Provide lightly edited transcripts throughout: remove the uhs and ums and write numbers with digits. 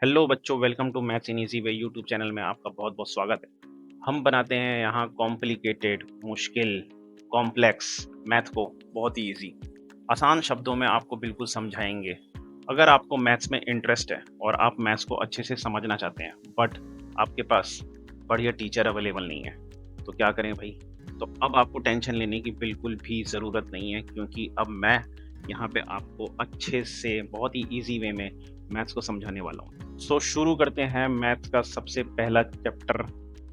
Hello बच्चों, welcome to maths in easy way YouTube channel में आपका बहुत बहुत स्वागत है। हम बनाते हैं यहाँ कॉम्प्लिकेटेड, मुश्किल, कॉम्प्लेक्स मैथ को बहुत ही इजी, आसान शब्दों में आपको बिल्कुल समझाएंगे। अगर आपको मैथ्स में इंटरेस्ट है और आप मैथ्स को अच्छे से समझना चाहते हैं बट आपके पास बढ़िया टीचर अवेलेबल नहीं है, तो क्या करें भाई? तो अब आपको टेंशन लेने की बिल्कुल भी ज़रूरत नहीं है, क्योंकि अब मैं यहाँ पे आपको अच्छे से बहुत ही ईजी वे में मैथ्स को समझाने वाला हूँ। सो शुरू करते हैं मैथ्स का सबसे पहला चैप्टर,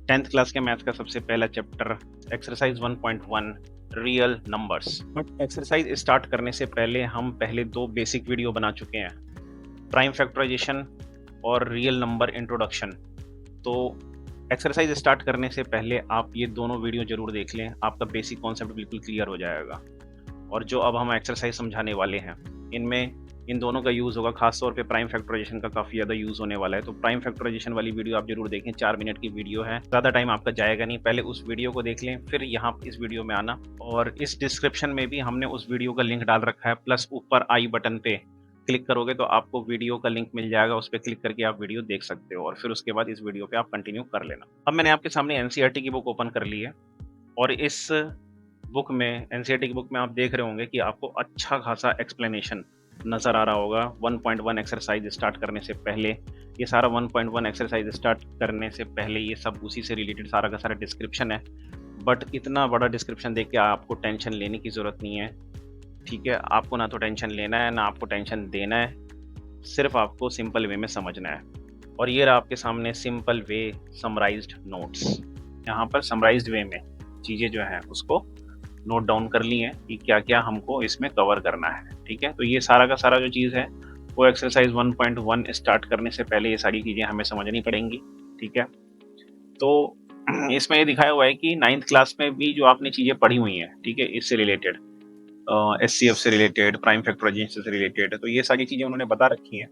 10th क्लास के मैथ्स का सबसे पहला chapter, exercise 1.1 real numbers. But exercise start करने से पहले हम पहले दो बेसिक वीडियो बना चुके हैं, प्राइम फैक्टराइजेशन और रियल नंबर इंट्रोडक्शन। तो एक्सरसाइज स्टार्ट करने से पहले आप ये दोनों वीडियो जरूर देख लें, आपका बेसिक कॉन्सेप्ट बिल्कुल क्लियर हो जाएगा। और जो अब हम एक्सरसाइज समझाने वाले हैं इनमें इन दोनों का यूज़ होगा, खास तौर पे प्राइम फैक्टराइजेशन का काफ़ी ज़्यादा यूज़ होने वाला है। तो प्राइम फैक्टराइजेशन वाली वीडियो आप जरूर देखें, 4 मिनट की वीडियो है, ज़्यादा टाइम आपका जाएगा नहीं। पहले उस वीडियो को देख लें, फिर यहाँ इस वीडियो में आना। और इस डिस्क्रिप्शन में भी हमने उस वीडियो का लिंक डाल रखा है, प्लस ऊपर आई बटन पे क्लिक करोगे तो आपको वीडियो का लिंक मिल जाएगा, उस पर क्लिक करके आप वीडियो देख सकते हो और फिर उसके बाद इस वीडियो पे आप कंटिन्यू कर लेना। अब मैंने आपके सामने एनसीईआरटी की बुक ओपन कर ली है और इस बुक में, एनसीईआरटी की बुक में आप देख रहे होंगे कि आपको अच्छा खासा एक्सप्लेनेशन नज़र आ रहा होगा। 1.1 एक्सरसाइज स्टार्ट करने से पहले ये सारा 1.1 एक्सरसाइज स्टार्ट करने से पहले ये सब उसी से रिलेटेड सारा का सारा डिस्क्रिप्शन है। बट इतना बड़ा डिस्क्रिप्शन देख के आपको टेंशन लेने की ज़रूरत नहीं है, ठीक है? आपको ना तो टेंशन लेना है ना आपको टेंशन देना है, सिर्फ आपको सिंपल वे में समझना है। और ये रहा आपके सामने सिंपल वे समराइज्ड नोट्स। यहाँ पर समराइज्ड वे में चीज़ें जो हैं उसको नोट डाउन कर ली हैं कि क्या क्या हमको इसमें कवर करना है, ठीक है? तो ये सारा का सारा जो चीज़ है वो एक्सरसाइज 1.1 स्टार्ट करने से पहले ये सारी चीज़ें हमें समझनी पड़ेंगी, ठीक है? तो इसमें ये दिखाया हुआ है कि 9th क्लास में भी जो आपने चीज़ें पढ़ी हुई हैं, ठीक है, इससे रिलेटेड, एचसीएफ से रिलेटेड, प्राइम फैक्टराइजेशन से रिलेटेड, तो ये सारी चीज़ें उन्होंने बता रखी हैं।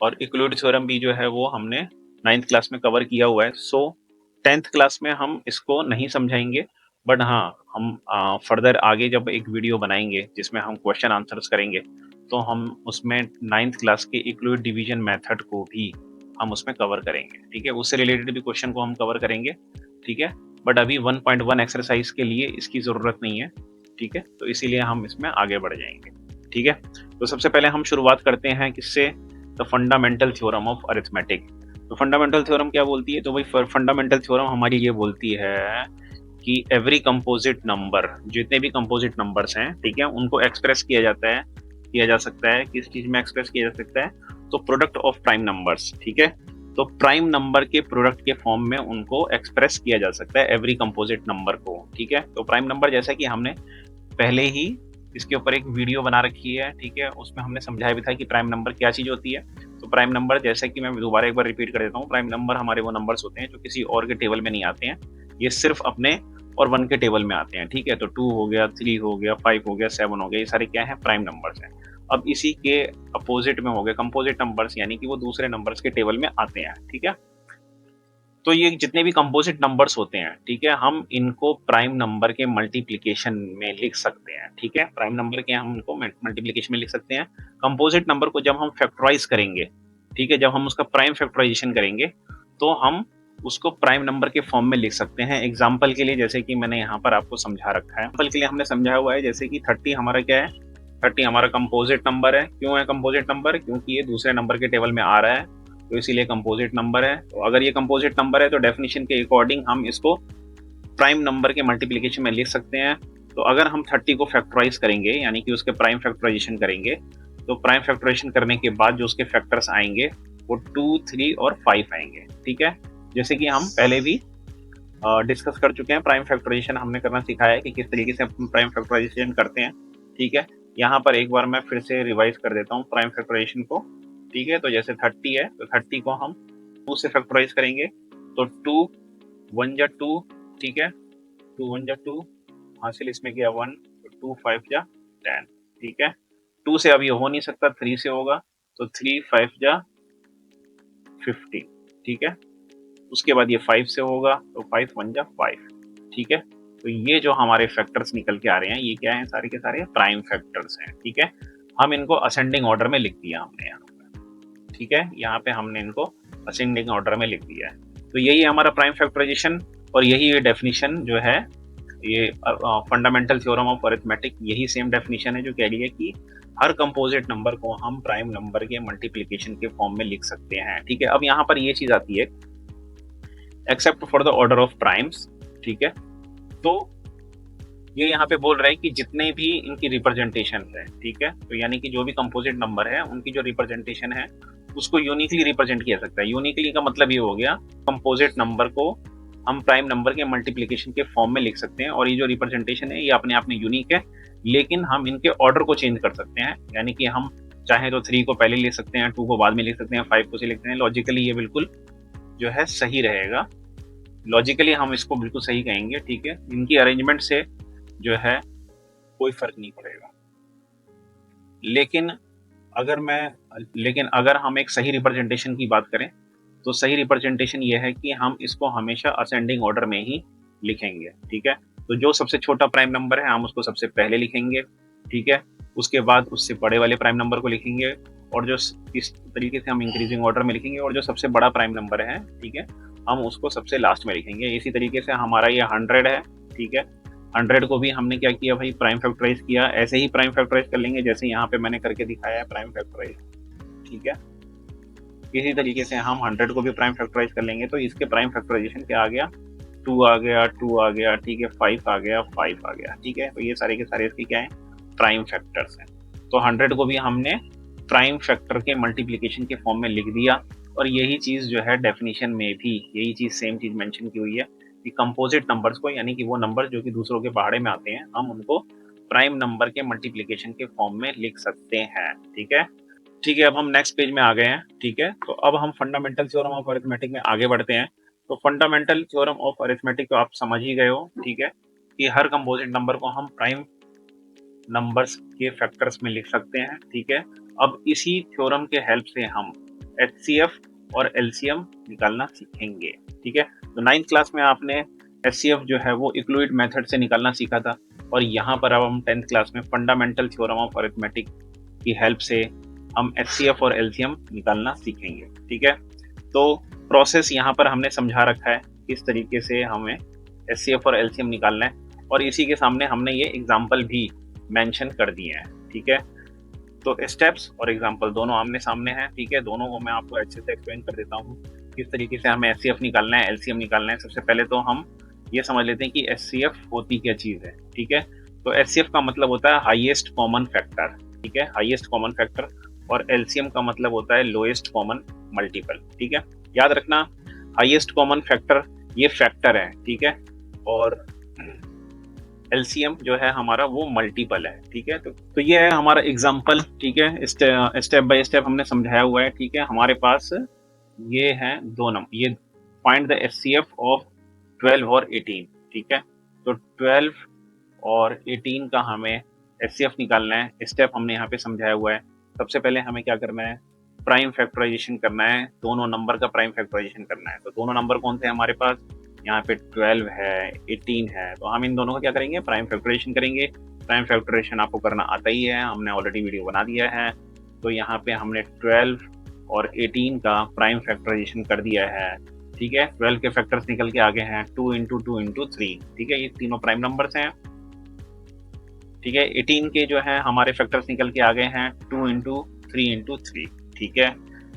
और इक्वलिटी थ्योरम भी जो है वो हमने 9th क्लास में कवर किया हुआ है। सो 10th क्लास में हम इसको नहीं समझाएंगे, बट हाँ हम फर्दर आगे जब एक वीडियो बनाएंगे जिसमें हम क्वेश्चन आंसर्स करेंगे तो हम उसमें 9th क्लास के इक्वलिटी डिवीजन मेथड को भी हम उसमें कवर करेंगे, ठीक है? उससे रिलेटेड भी क्वेश्चन को हम कवर करेंगे, ठीक है? बट अभी 1.1 एक्सरसाइज के लिए इसकी ज़रूरत नहीं है, ठीक है? तो इसीलिए हम इसमें आगे बढ़ जाएंगे, ठीक है? तो सबसे पहले हम शुरुआत करते हैं किससे? The fundamental theorem of arithmetic. तो फंडामेंटल थ्योरम क्या बोलती है? तो भाई फंडामेंटल थ्योरम हमारी ये बोलती है कि एवरी कंपोजिट नंबर, जितने भी कंपोजिट नंबर्स हैं, ठीक है, उनको एक्सप्रेस किया जा सकता है। किस चीज में एक्सप्रेस किया जा सकता है? तो प्रोडक्ट ऑफ प्राइम नंबर्स, ठीक है? तो प्राइम नंबर के प्रोडक्ट के फॉर्म में उनको एक्सप्रेस किया जा सकता है एवरी कंपोजिट नंबर को, ठीक है? तो प्राइम नंबर, जैसा कि हमने पहले ही इसके ऊपर एक वीडियो बना रखी है, ठीक है, उसमें हमने समझाया भी था कि प्राइम नंबर क्या चीज़ होती है। तो प्राइम नंबर, जैसे कि मैं दोबारा एक बार रिपीट कर देता हूँ, प्राइम नंबर हमारे वो नंबर्स होते हैं जो किसी और के टेबल में नहीं आते हैं, ये सिर्फ अपने और 1 के टेबल में आते हैं, ठीक है? तो 2 हो गया, 3 हो गया, 5 हो गया, 7 हो गया, ये सारे क्या है? प्राइम नंबर्स हैं। अब इसी के अपोजिट में हो गए कंपोजिट नंबर्स, यानी कि वो दूसरे नंबर्स के टेबल में आते हैं, ठीक है? तो ये जितने भी कंपोजिट नंबर्स होते हैं, ठीक है, हम इनको प्राइम नंबर के मल्टीप्लिकेशन में लिख सकते हैं, ठीक है? प्राइम नंबर के हम इनको मल्टीप्लिकेशन में लिख सकते हैं। कंपोजिट नंबर को जब हम फैक्टराइज करेंगे, ठीक है, जब हम उसका प्राइम फैक्टराइजेशन करेंगे तो हम उसको प्राइम नंबर के फॉर्म में लिख सकते हैं। एग्जाम्पल के लिए, जैसे कि मैंने यहाँ पर आपको समझा रखा है, एग्जाम्पल के लिए हमने समझाया हुआ है, जैसे कि 30 हमारा क्या है? 30 हमारा कंपोजिट नंबर है। क्यों है कंपोजिट नंबर? क्योंकि ये दूसरे नंबर के टेबल में आ रहा है, तो इसीलिए कंपोजिट नंबर है। तो अगर ये कंपोजिट नंबर है तो डेफिनेशन के अकॉर्डिंग हम इसको प्राइम नंबर के मल्टीप्लिकेशन में लिख सकते हैं। तो अगर हम 30 को फैक्टराइज करेंगे, यानी कि उसके प्राइम फैक्टराइजेशन करेंगे, तो प्राइम फैक्टराइजेशन करने के बाद जो उसके फैक्टर्स आएंगे वो 2, 3 और 5 आएंगे, ठीक है? जैसे कि हम पहले भी डिस्कस कर चुके हैं, प्राइम फैक्टराइजेशन हमने करना सिखाया है कि किस तरीके से हम प्राइम फैक्टराइजेशन करते हैं, ठीक है? यहाँ पर एक बार मैं फिर से रिवाइज कर देता हूँ प्राइम फैक्टराइजेशन को, ठीक है? तो जैसे 30 है तो 30 को हम 2 से फैक्टराइज करेंगे, तो 2 1 जा 2, ठीक है? 2 1 जा 2, हासिल इसमें गया 1, तो 2 5 जा 10, ठीक है? 2 से अब ये हो नहीं सकता, 3 से होगा, तो 3 5 जा 50, ठीक है? उसके बाद ये 5 से होगा, तो 5 1 जा 5, ठीक है? तो ये जो हमारे फैक्टर्स निकल के आ रहे हैं, ये क्या है? सारे के सारे प्राइम फैक्टर्स हैं, ठीक है? हम इनको असेंडिंग ऑर्डर में लिख दिया हमने यहाँ पर, ठीक है, यहाँ पे हमने इनको असेंडिंग ऑर्डर में लिख दिया है। तो यही है हमारा प्राइम फैक्टराइजेशन, और यही ये डेफिनेशन जो है, ये फंडामेंटल थ्योरम ऑफ अरिथमेटिक, यही सेम डेफिनेशन है जो कह रही है कि हर कंपोजिट नंबर को हम प्राइम नंबर के मल्टीप्लिकेशन के फॉर्म में लिख सकते हैं। ठीक है, अब यहाँ पर ये चीज आती है, except for the order of primes. ठीक है, तो ये यहाँ पे बोल रहा है कि जितने भी इनकी रिप्रेजेंटेशन है, ठीक है, तो यानी कि जो भी कंपोजिट नंबर है उनकी जो रिप्रेजेंटेशन है उसको यूनिकली रिप्रेजेंट किया सकता है। यूनिकली का मतलब ये हो गया, कंपोजिट नंबर को हम प्राइम नंबर के मल्टीप्लिकेशन के फॉर्म में लिख सकते हैं, और ये जो रिप्रेजेंटेशन है ये अपने आप में यूनिक है, लेकिन हम इनके ऑर्डर को चेंज कर सकते हैं। यानी कि हम चाहे तो 3 को पहले लिख सकते हैं, 2 को बाद में लिख सकते हैं, 5 को से लिखते हैं। लॉजिकली ये बिल्कुल जो है सही रहेगा, लॉजिकली हम इसको बिल्कुल सही कहेंगे। ठीक है, इनकी अरेंजमेंट से जो है कोई फर्क नहीं पड़ेगा। लेकिन अगर हम एक सही रिप्रेजेंटेशन की बात करें, तो सही रिप्रेजेंटेशन ये है कि हम इसको हमेशा असेंडिंग ऑर्डर में ही लिखेंगे। ठीक है, तो जो सबसे छोटा प्राइम नंबर है हम उसको सबसे पहले लिखेंगे। ठीक है, उसके बाद उससे बड़े वाले प्राइम नंबर को लिखेंगे, और जो इस तरीके से हम इंक्रीजिंग ऑर्डर में लिखेंगे, और जो सबसे बड़ा प्राइम नंबर है, ठीक है, हम उसको सबसे लास्ट में लिखेंगे। इसी तरीके से हमारा ये 100 है। ठीक है, 100 को भी हमने क्या किया भाई, प्राइम फैक्टराइज किया। ऐसे ही प्राइम फैक्टराइज कर लेंगे जैसे यहाँ पे मैंने करके दिखाया है प्राइम फैक्टराइज। ठीक है, इसी तरीके से हम 100 को भी प्राइम फैक्टराइज कर लेंगे। तो इसके प्राइम फैक्टराइजेशन क्या आ गया, 2 आ गया, 2 आ गया, ठीक है, 5 आ गया, 5 आ गया। ठीक है, तो ये सारे के सारे इसके क्या है, प्राइम फैक्टर्स हैं। तो 100 को भी हमने प्राइम फैक्टर के मल्टीप्लीकेशन के फॉर्म में लिख दिया, और यही चीज जो है डेफिनेशन में भी यही चीज सेम चीज मेंशन की हुई है कि कंपोजिट नंबर्स को, यानी कि वो नंबर जो कि दूसरों के पहाड़े में आते हैं, हम उनको प्राइम नंबर के मल्टीप्लीकेशन के फॉर्म में लिख सकते हैं। ठीक है, ठीक है, अब हम नेक्स्ट पेज में आ गए हैं। ठीक है, तो अब हम फंडामेंटल थ्योरम ऑफ अरिथमेटिक में आगे बढ़ते हैं। तो फंडामेंटल थ्योरम ऑफ अरिथमेटिक तो आप समझ ही गए हो। ठीक है, कि हर कंपोजिट नंबर को हम प्राइम नंबर्स के फैक्टर्स में लिख सकते हैं। ठीक है, अब इसी थ्योरम के हेल्प से हम एचसीएफ और एलसीएम निकालना सीखेंगे। ठीक है, तो 9th क्लास में आपने एचसीएफ जो है वो इक्लुइड मेथड से निकालना सीखा था, और यहाँ पर अब हम 10th क्लास में फंडामेंटल थ्योरम ऑफ अरिथमेटिक की हेल्प से हम एचसीएफ और एलसीएम निकालना सीखेंगे। ठीक है, तो प्रोसेस यहाँ पर हमने समझा रखा है किस तरीके से हमें एचसीएफ और एलसीएम निकालना है, और इसी के सामने हमने ये एग्जाम्पल भी मेंशन कर दिए हैं। ठीक है, तो स्टेप्स और एग्जाम्पल दोनों आमने सामने हैं। ठीक है, दोनों को मैं आपको अच्छे से एक्सप्लेन कर देता हूँ किस तरीके से हमें एचसीएफ निकालना है, एलसीएम निकालना है। सबसे पहले तो हम ये समझ लेते हैं कि एचसीएफ होती क्या चीज़ है। ठीक है, तो एचसीएफ का मतलब होता है हाईएस्ट कॉमन फैक्टर। ठीक है, हाईएस्ट कॉमन फैक्टर, और एलसीएम का मतलब होता है लोएस्ट कॉमन मल्टीपल। ठीक है, याद रखना, हाईएस्ट कॉमन फैक्टर ये फैक्टर है। ठीक है, और एलसीएम जो है हमारा वो मल्टीपल है। ठीक है, तो ये है हमारा एग्जांपल। ठीक है, स्टेप बाय स्टेप हमने समझाया हुआ है। ठीक है, हमारे पास ये है दो नंबर, ये फाइंड द एचसीएफ ऑफ 12 और 18। ठीक है, तो 12 और 18 का हमें एचसीएफ निकालना है। स्टेप हमने यहाँ पे समझाया हुआ है। सबसे पहले हमें क्या करना है, प्राइम फैक्टराइजेशन करना है, दोनों नंबर का प्राइम फैक्टराइजेशन करना है। तो दोनों नंबर कौन से हैं हमारे पास, यहाँ पे 12 है, 18 है, तो हम इन दोनों का क्या करेंगे, प्राइम फैक्टराइजेशन करेंगे। प्राइम फैक्टराइजेशन आपको करना आता ही है, हमने ऑलरेडी वीडियो बना दिया है। तो यहाँ पे हमने 12 और 18 का प्राइम फैक्टराइजेशन कर दिया है। ठीक है, 12 के फैक्टर्स निकल के आगे हैं 2 इंटू 2 इंटू 3। ठीक है, ये तीनों प्राइम नंबर्स हैं। ठीक है, 18 के जो है हमारे फैक्टर्स निकल के आ गए हैं 2 इंटू 3 इंटू 3। ठीक है,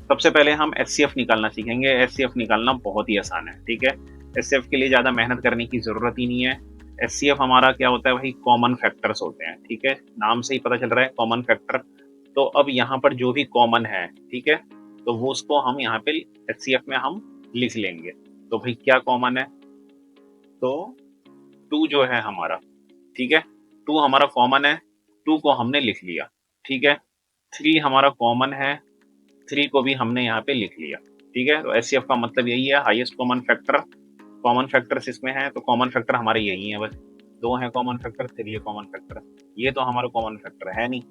सबसे पहले हम एचसीएफ निकालना सीखेंगे। एचसीएफ निकालना बहुत ही आसान है। ठीक है, एचसीएफ के लिए ज़्यादा मेहनत करने की ज़रूरत ही नहीं है। एचसीएफ हमारा क्या होता है भाई, कॉमन फैक्टर्स होते हैं। ठीक है, नाम से ही पता चल रहा है कॉमन फैक्टर। तो अब यहाँ पर जो भी कॉमन है, ठीक है, तो वो उसको हम यहाँ पे एचसीएफ में हम लिख लेंगे। तो भाई क्या कॉमन है, तो 2 जो है हमारा, ठीक है, 2 हमारा कॉमन है, 2 को हमने लिख लिया। ठीक है, 3 हमारा कॉमन है, 3 को भी हमने यहाँ पे लिख लिया। ठीक है, तो एचसीएफ का मतलब यही है, highest common factor. Common factors इसमें है, तो कॉमन फैक्टर हमारे यही है, बस 2 है कॉमन फैक्टर, 3 है कॉमन फैक्टर। ये तो हमारा कॉमन फैक्टर है नहीं,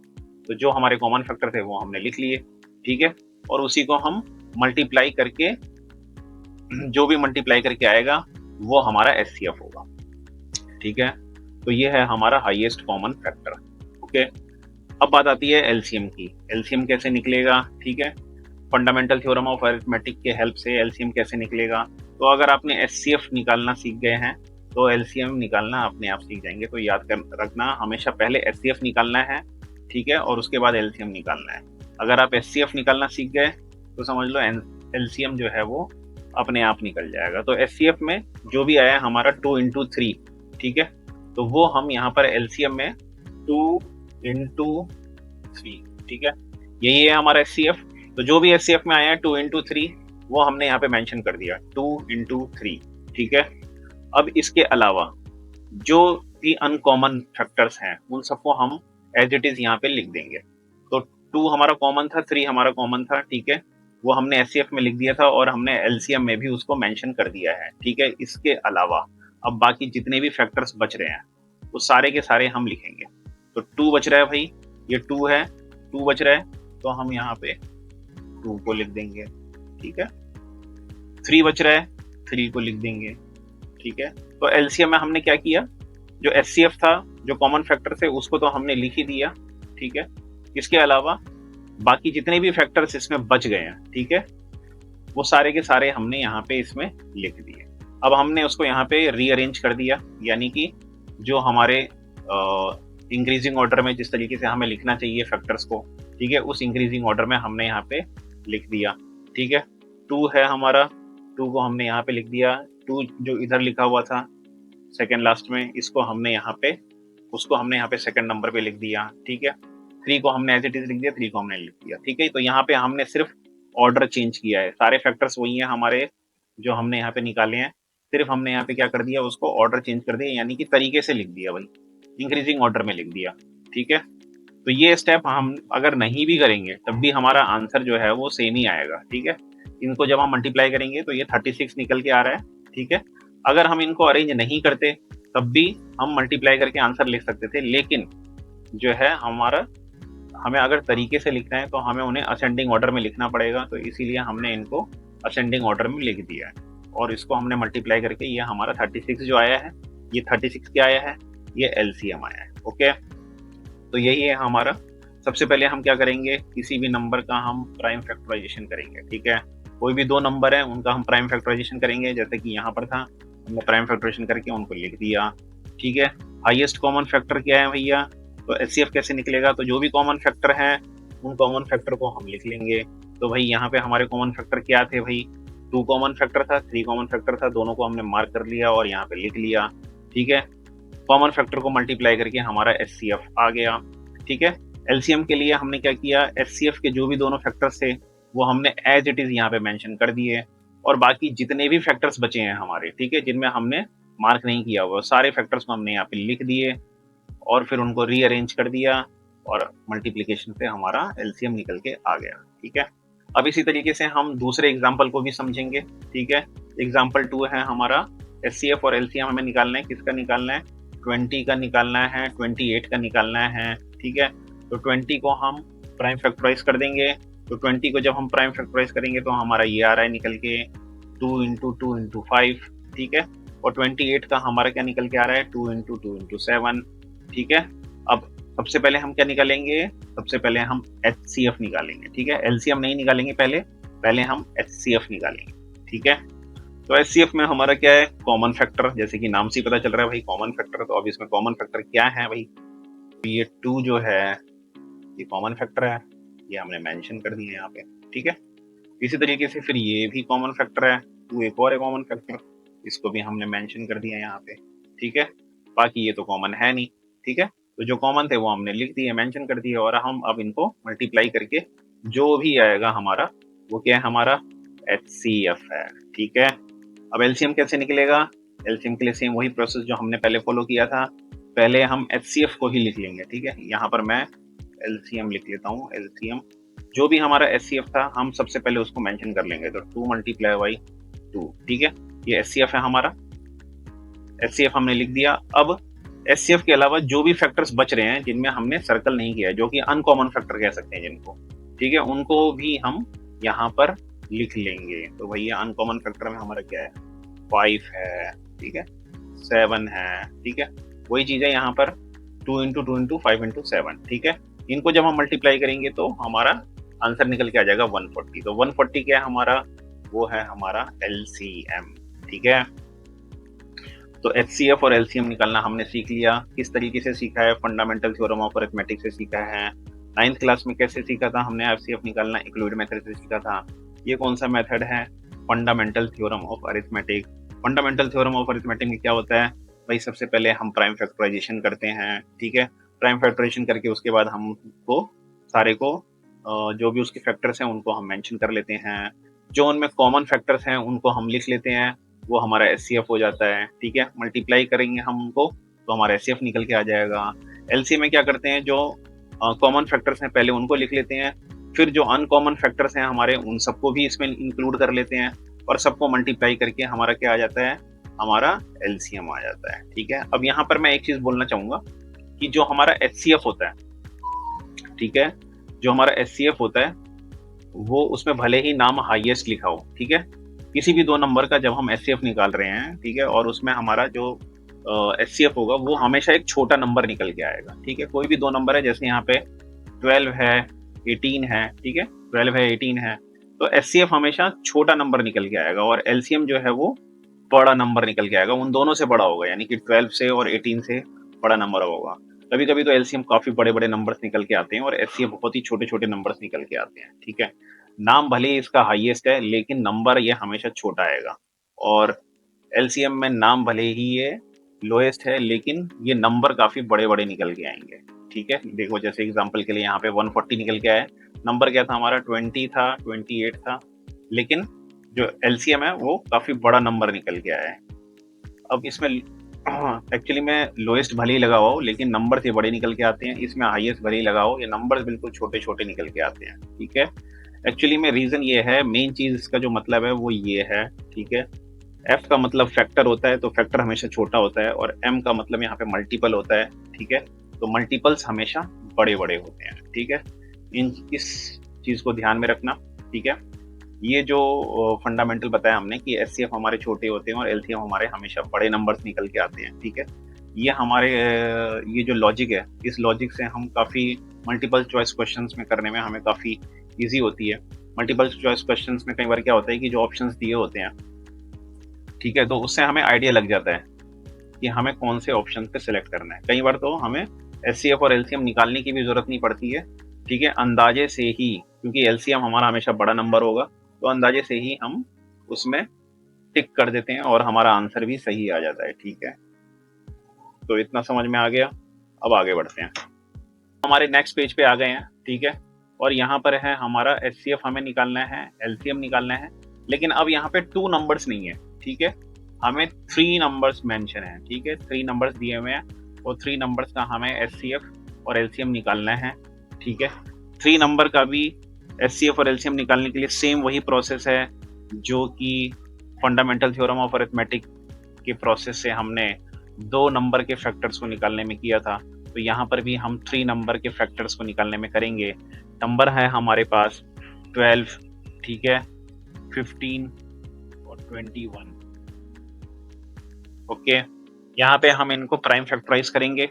तो जो हमारे कॉमन फैक्टर थे वो हमने लिख लिए। ठीक है, और उसी को हम मल्टीप्लाई करके, जो भी मल्टीप्लाई करके आएगा वो हमारा एचसीएफ होगा। ठीक है, तो ये है हमारा हाईएस्ट कॉमन फैक्टर। ओके, अब बात आती है एलसीएम की। एलसीएम कैसे निकलेगा, ठीक है, फंडामेंटल थ्योरम ऑफ अरिथमेटिक के हेल्प से एलसीएम कैसे निकलेगा। तो अगर आपने एचसीएफ निकालना सीख गए हैं तो एलसीएम निकालना अपने आप सीख जाएंगे। तो याद कर रखना, हमेशा पहले एचसीएफ निकालना है, ठीक है, और उसके बाद एलसीएम निकालना है। अगर आप एचसीएफ निकालना सीख गए तो समझ लो एलसीएम जो है वो अपने आप निकल जाएगा। तो एचसीएफ में जो भी आया हमारा 2 into 3, ठीक है, तो वो हम यहाँ पर एलसीएम में 2 into 3, ठीक है, यही है हमारा एचसीएफ। तो जो भी एचसीएफ में आया है 2 into 3 वो हमने यहाँ पे मेंशन कर दिया 2 into 3, ठीक है। अब इसके अलावा जो भी अनकॉमन फैक्टर्स हैं उन सबको हम एज इट इज यहाँ पे लिख देंगे। तो 2 हमारा कॉमन था, 3 हमारा कॉमन था, ठीक है, वो हमने एचसीएफ में लिख दिया था और हमने एलसीएम में भी उसको मेंशन कर दिया है, ठीक है। इसके अलावा अब बाकी जितने भी फैक्टर्स बच रहे हैं वो सारे के सारे हम लिखेंगे। तो 2 बच रहा है भाई, ये 2 है, 2 बच रहा है तो हम यहाँ पे 2 को लिख देंगे, ठीक है। 3 बच रहा है, 3 को लिख देंगे, ठीक है। तो एलसीएम में हमने क्या किया, जो एचसीएफ था, जो कॉमन फैक्टर थे, उसको तो हमने लिख ही दिया, ठीक है। इसके अलावा बाकी जितने भी फैक्टर्स इसमें बच गए हैं, ठीक है, वो सारे के सारे हमने यहाँ पे इसमें लिख दिए। अब हमने उसको यहाँ पे रीअरेंज कर दिया, यानी कि जो हमारे इंक्रीजिंग ऑर्डर में जिस तरीके से हमें लिखना चाहिए फैक्टर्स को, ठीक है, उस इंक्रीजिंग ऑर्डर में हमने यहाँ पे लिख दिया, ठीक है। 2 है हमारा, 2 को हमने यहाँ पे लिख दिया। 2 जो इधर लिखा हुआ था सेकेंड लास्ट में, इसको हमने यहाँ पे, उसको हमने यहाँ पे सेकेंड नंबर पे लिख दिया, ठीक है। 3 को हमने एज इट इज लिख दिया, 3 को हमने लिख दिया, ठीक है। तो यहाँ पे हमने सिर्फ ऑर्डर चेंज किया है, सारे फैक्टर्स वही हैं हमारे जो हमने यहाँ पे निकाले हैं, सिर्फ हमने यहाँ पे क्या कर दिया, उसको ऑर्डर चेंज कर दिया, यानी कि तरीके से लिख दिया भाई, इंक्रीजिंग ऑर्डर में लिख दिया, ठीक है। तो ये स्टेप हम अगर नहीं भी करेंगे तब भी हमारा आंसर जो है वो सेम ही आएगा, ठीक है। इनको जब हम मल्टीप्लाई करेंगे तो ये 36 निकल के आ रहा है, ठीक है। अगर हम इनको अरेंज नहीं करते तब भी हम मल्टीप्लाई करके आंसर लिख सकते थे, लेकिन जो है हमें अगर तरीके से लिखना है तो हमें उन्हें असेंडिंग ऑर्डर में लिखना पड़ेगा। तो इसीलिए हमने इनको असेंडिंग ऑर्डर में लिख दिया है और इसको हमने मल्टीप्लाई करके ये हमारा 36 जो आया है, ये 36 क्या आया है, ये एलसीएम आया है, ओके। तो यही है हमारा। सबसे पहले हम क्या करेंगे, किसी भी नंबर का हम प्राइम फैक्टराइजेशन करेंगे, ठीक है। कोई भी 2 नंबर है उनका हम प्राइम फैक्टराइजेशन करेंगे, जैसे कि यहाँ पर था, हमने प्राइम फैक्टराइजेशन करके उनको लिख दिया, ठीक है। हाईएस्ट कॉमन फैक्टर क्या है भैया, तो एचसीएफ कैसे निकलेगा, तो जो भी कॉमन फैक्टर है उन कॉमन फैक्टर को हम लिख लेंगे। तो भाई यहाँ पे हमारे कॉमन फैक्टर क्या थे भाई, 2 कॉमन फैक्टर था, 3 कॉमन फैक्टर था, दोनों को हमने मार्क कर लिया और यहाँ पे लिख लिया, ठीक है। कॉमन फैक्टर को मल्टीप्लाई करके हमारा एचसीएफ आ गया, ठीक है। एलसीएम के लिए हमने क्या किया, एचसीएफ के जो भी दोनों फैक्टर्स थे वो हमने एज इट इज यहाँ पे मेंशन कर दिए, और बाकी जितने भी फैक्टर्स बचे हैं हमारे, ठीक है, जिनमें हमने मार्क नहीं किया हुआ, सारे फैक्टर्स को हमने यहाँ पे लिख दिए और फिर उनको रीअरेंज कर दिया और मल्टीप्लिकेशन से हमारा एलसीएम निकल के आ गया, ठीक है। अब इसी तरीके से हम दूसरे एग्जाम्पल को भी समझेंगे, ठीक है। एग्जाम्पल 2 है हमारा, एचसीएफ और एलसीएम हमें निकालना है, किसका निकालना है, 20 का निकालना है, 28 का निकालना है, ठीक है। तो 20 को हम प्राइम फैक्टराइज कर देंगे। तो 20 को जब हम प्राइम फैक्टराइज करेंगे तो हमारा ये आ रहा है निकल के 2 into 2 into 5, ठीक है। और 28 का हमारा क्या निकल के आ रहा है, 2 into 2 into 7, ठीक है। अब सबसे पहले हम क्या निकालेंगे, सबसे पहले हम एचसीएफ निकालेंगे, ठीक है। एलसीएम नहीं निकालेंगे, पहले हम एचसीएफ निकालेंगे, ठीक है। तो एचसीएफ में हमारा क्या है, कॉमन फैक्टर, जैसे कि नाम से पता चल रहा है भाई कॉमन फैक्टर। तो अब इसमें कॉमन फैक्टर क्या है भाई, तो ये 2 जो है ये कॉमन फैक्टर है, ये हमने मेंशन कर दिया यहाँ पे, ठीक है। इसी तरीके से फिर ये भी कॉमन फैक्टर है, 2 एक और है कॉमन फैक्टर, इसको भी हमने मेंशन कर दिया यहाँ पे, ठीक है। बाकी ये तो कॉमन है नहीं, ठीक है। तो जो कॉमन थे वो हमने लिख दिए, मेंशन कर दिए, और हम अब इनको मल्टीप्लाई करके जो भी आएगा हमारा वो क्या है, हमारा एचसीएफ है, ठीक है। अब एलसीएम कैसे निकलेगा, एलसीएम के लिए सेम वही प्रोसेस जो हमने पहले फॉलो किया था, पहले हम एचसीएफ को ही लिख लेंगे, ठीक है। यहाँ पर मैं एलसीएम लिख लेता हूँ, एलसीएम जो भी हमारा एचसीएफ था हम सबसे पहले उसको मेंशन कर लेंगे। तो 2 × 2, ठीक है, ये एचसीएफ है हमारा, एचसीएफ हमने लिख दिया। अब एचसीएफ के अलावा जो भी फैक्टर्स बच रहे हैं जिनमें हमने सर्कल नहीं किया है, जो कि अनकॉमन फैक्टर कह सकते हैं जिनको, ठीक है, उनको भी हम यहाँ पर लिख लेंगे। तो भैया अनकॉमन फैक्टर में हमारा क्या है, 5 है, ठीक है, 7 है, ठीक है, वही चीज है यहाँ पर 2 into 2 into 5 into 7, ठीक है। इनको जब हम मल्टीप्लाई करेंगे तो हमारा आंसर निकल के आ जाएगा 140। तो 140 क्या है हमारा, वो है हमारा एलसीएम। ठीक है, तो एचसीएफ और एलसीएम निकालना हमने सीख लिया। किस तरीके से सीखा है, फंडामेंटल थ्योरम ऑफ अरिथमेटिक से सीखा है। 9th क्लास में कैसे सीखा था हमने एफसीएफ निकालना, इक्लूड मेथड से सीखा था। ये कौन सा मेथड है, fundamental theorem of arithmetic. Fundamental theorem of arithmetic में क्या होता है भाई, सबसे पहले हम प्राइम फैक्टराइजेशन करते हैं। ठीक है, प्राइम फैक्टराइजेशन करके उसके बाद हमको सारे को जो भी उसके फैक्टर्स हैं उनको हम मेंशन कर लेते हैं। जो उनमें कॉमन फैक्टर्स हैं उनको हम लिख लेते हैं, वो हमारा एचसीएफ हो जाता है। ठीक है, मल्टीप्लाई करेंगे हम उनको तो हमारा एचसीएफ निकल के आ जाएगा। एलसीएम में क्या करते हैं, जो कॉमन फैक्टर्स हैं पहले उनको लिख लेते हैं, फिर जो अनकॉमन फैक्टर्स हैं हमारे उन सबको भी इसमें इंक्लूड कर लेते हैं और सबको मल्टीप्लाई करके हमारा क्या आ जाता है, हमारा एलसीएम आ जाता है। ठीक है, अब यहाँ पर मैं एक चीज बोलना चाहूंगा कि जो हमारा एचसीएफ होता है, ठीक है, जो हमारा एचसीएफ होता है वो उसमें भले ही नाम हाईएस्ट लिखा हो, ठीक है, किसी भी दो नंबर का जब हम एचसीएफ निकाल रहे हैं, ठीक है, और उसमें हमारा जो एचसीएफ होगा वो हमेशा एक छोटा नंबर निकल के आएगा। ठीक है, कोई भी दो नंबर है, जैसे यहाँ पे 12 है 18 है, ठीक है, 12 है 18 है, तो एचसीएफ हमेशा छोटा नंबर निकल के आएगा और एलसीएम जो है वो बड़ा नंबर निकल के आएगा, उन दोनों से बड़ा होगा, यानी कि 12 से और 18 से बड़ा नंबर होगा। कभी कभी तो एलसीएम काफी बड़े बड़े नंबर्स निकल के आते हैं और एचसीएफ बहुत ही छोटे छोटे नंबर्स निकल के आते हैं। ठीक है, नाम भले ही इसका हाईएस्ट है लेकिन नंबर ये हमेशा छोटा आएगा, और एलसीएम में नाम भले ही ये लोएस्ट है लेकिन ये नंबर काफी बड़े बड़े निकल के आएंगे। ठीक है, देखो जैसे एग्जांपल के लिए यहाँ पे 140 निकल के आया, नंबर क्या था हमारा, 20 था, 28 था, लेकिन जो एलसीएम है वो काफी बड़ा नंबर निकल के आया है। अब इसमें एक्चुअली में लोएस्ट भले ही लगा हो लेकिन नंबर से बड़े निकल के आते हैं, इसमें हाईएस्ट भले ही लगा हो, ये नंबर बिल्कुल छोटे छोटे निकल के आते हैं। ठीक है, एक्चुअली में रीजन ये है, मेन चीज इसका जो मतलब है वो ये है। ठीक है, एफ का मतलब फैक्टर होता है तो फैक्टर हमेशा छोटा होता है, और एम का मतलब यहाँ पे मल्टीपल होता है। ठीक है, तो मल्टीपल्स हमेशा बड़े बड़े होते हैं। ठीक है, इस चीज को ध्यान में रखना। ठीक है, ये जो फंडामेंटल बताया हमने कि एचसीएफ हमारे छोटे होते हैं और एलसीएम हमारे हमेशा बड़े नंबर्स निकल के आते हैं। ठीक है, ये हमारे ये जो लॉजिक है, इस लॉजिक से हम काफ़ी मल्टीपल चॉइस क्वेश्चंस में करने में हमें काफ़ी इजी होती है। मल्टीपल चॉइस क्वेश्चंस में कई बार क्या होता है कि जो ऑप्शंस दिए होते हैं, ठीक है, तो उससे हमें आइडिया लग जाता है कि हमें कौन से ऑप्शन पे सिलेक्ट करना है। कई बार तो हमें एचसीएफ और एलसीएम निकालने की भी जरूरत नहीं पड़ती है। ठीक है, अंदाजे से ही, क्योंकि एलसीएम हमारा हमेशा बड़ा नंबर होगा, तो अंदाजे से ही हम उसमें टिक कर देते हैं और हमारा आंसर भी सही आ जाता है। ठीक है, तो इतना समझ में आ गया। अब आगे बढ़ते हैं, हमारे नेक्स्ट पेज पे आ गए हैं। ठीक है, और यहाँ पर है हमारा एचसीएफ हमें निकालना है, एलसीएम निकालना है, लेकिन अब यहाँ पे 2 नंबर्स नहीं है। ठीक है, हमें 3 नंबर्स मेंशन है। ठीक है, 3 नंबर्स दिए हुए हैं और 3 नंबर्स का हमें एचसीएफ और एलसीएम निकालना है। ठीक है, 3 नंबर का भी एचसीएफ और एलसीएम निकालने के लिए सेम वही प्रोसेस है जो कि फंडामेंटल थ्योरम ऑफ अरिथमेटिक के प्रोसेस से हमने 2 नंबर के फैक्टर्स को निकालने में किया था। तो यहाँ पर भी हम 3 नंबर के फैक्टर्स को निकालने में करेंगे। नंबर है हमारे पास 12, ठीक है, 15 और 21। ओके, यहाँ पे हम इनको प्राइम फैक्टराइज करेंगे।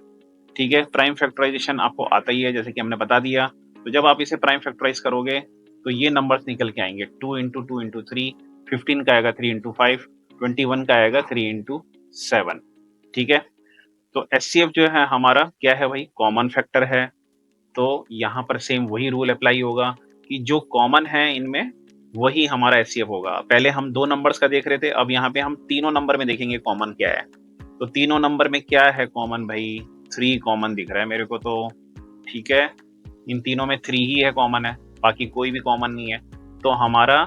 ठीक है, प्राइम फैक्टराइजेशन आपको आता ही है, जैसे कि हमने बता दिया। तो जब आप इसे प्राइम फैक्टराइज करोगे तो ये नंबर्स निकल के आएंगे, 2 इंटू 2 इंटू 3, 15 का आएगा 3 इंटू 5, 21 का आएगा 3 इंटू 7। ठीक है, तो एचसीएफ जो है हमारा क्या है भाई, कॉमन फैक्टर है। तो यहाँ पर सेम वही रूल अप्लाई होगा कि जो कॉमन है इनमें वही हमारा एचसीएफ होगा। पहले हम 2 नंबर्स का देख रहे थे, अब यहाँ पे हम तीनों नंबर में देखेंगे कॉमन क्या है। तो तीनों नंबर में क्या है कॉमन भाई, 3 कॉमन दिख रहा है मेरे को तो। ठीक है, इन तीनों में 3 ही है कॉमन है, बाकी कोई भी कॉमन नहीं है, तो हमारा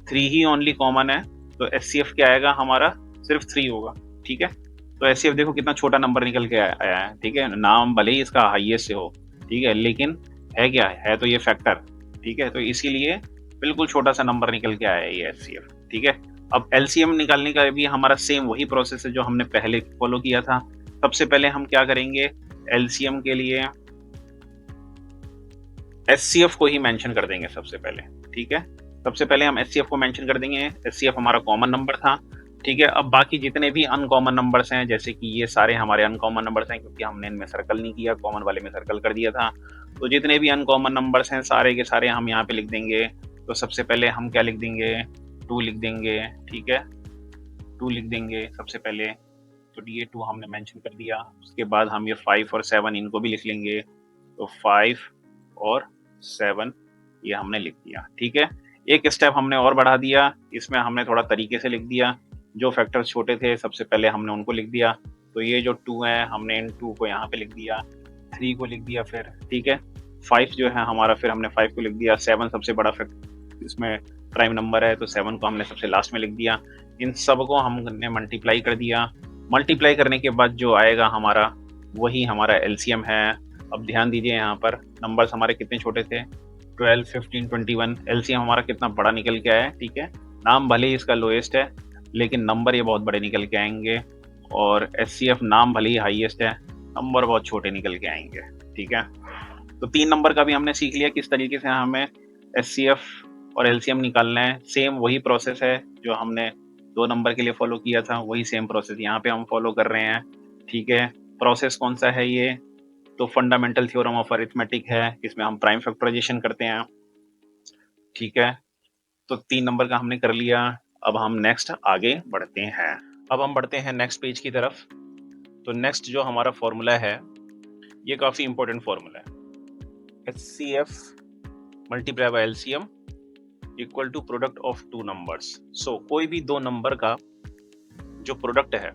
3 ही ओनली कॉमन है। तो एचसीएफ क्या आएगा हमारा, सिर्फ 3 होगा। ठीक है, तो एचसीएफ देखो कितना छोटा नंबर निकल के आया है। ठीक है, नाम भले ही इसका हाईएस्ट से हो, ठीक है, लेकिन है क्या है, तो ये फैक्टर। ठीक है, तो इसीलिए बिल्कुल छोटा सा नंबर निकल के आया है ये एचसीएफ। ठीक है, अब एलसीएम निकालने का भी हमारा सेम वही प्रोसेस है जो हमने पहले फॉलो किया था। सबसे पहले हम क्या करेंगे, एलसीएम के लिए एचसीएफ को ही मेंशन कर देंगे सबसे पहले। ठीक है, सबसे पहले हम एचसीएफ को मेंशन कर देंगे। एचसीएफ हमारा कॉमन नंबर था, ठीक है, अब बाकी जितने भी अनकॉमन नंबर्स हैं, जैसे कि ये सारे हमारे अनकॉमन नंबर्स हैं क्योंकि हमने इनमें सर्कल नहीं किया, कॉमन वाले में सर्कल कर दिया था। तो जितने भी अनकॉमन नंबर्स हैं सारे के सारे हम यहाँ पे लिख देंगे। तो सबसे पहले हम क्या लिख देंगे, 2 लिख देंगे। ठीक है, 2 लिख देंगे सबसे पहले, तो ये 2 हमने मेंशन कर दिया। उसके बाद हम ये 5 और 7 इनको भी लिख लेंगे। तो 5 और 7 ये हमने लिख दिया। ठीक है, एक स्टेप हमने और बढ़ा दिया, इसमें हमने थोड़ा तरीके से लिख दिया। जो फैक्टर्स छोटे थे सबसे पहले हमने उनको लिख दिया। तो ये जो 2 है हमने इन 2 को यहाँ पे लिख दिया, 3 को लिख दिया फिर। ठीक है, 5 जो है हमारा, फिर हमने 5 को लिख दिया। 7 सबसे बड़ा फैक्टर इसमें प्राइम नंबर है, तो 7 को हमने सबसे लास्ट में लिख दिया। इन सब को हमने मल्टीप्लाई कर दिया। मल्टीप्लाई करने के बाद जो आएगा हमारा, वही हमारा एलसीएम है। अब ध्यान दीजिए, यहाँ पर नंबर्स हमारे कितने छोटे थे, 12, 15, 21। एलसीएम हमारा कितना बड़ा निकल के आया है। ठीक है, नाम भले ही इसका लोएस्ट है लेकिन नंबर ये बहुत बड़े निकल के आएंगे, और एचसीएफ नाम भले ही हाईएस्ट है, नंबर बहुत छोटे निकल के आएंगे। ठीक है, तो 3 नंबर का भी हमने सीख लिया किस तरीके से हमें एचसीएफ और एलसीएम निकालना है। सेम वही प्रोसेस है जो हमने 2 नंबर के लिए फॉलो किया था, वही सेम प्रोसेस यहाँ पे हम फॉलो कर रहे हैं। ठीक है, प्रोसेस कौन सा है ये, तो फंडामेंटल थ्योरम ऑफ अरिथमेटिक है, इसमें हम प्राइम फैक्टराइजेशन करते हैं। ठीक है, तो 3 नंबर का हमने कर लिया। अब हम नेक्स्ट आगे बढ़ते हैं। अब हम बढ़ते हैं नेक्स्ट पेज की तरफ। तो नेक्स्ट जो हमारा फॉर्मूला है, ये काफ़ी इंपॉर्टेंट फॉर्मूला है। HCF multiply by LCM equal to product of 2 numbers. So कोई भी 2 नंबर का जो प्रोडक्ट है,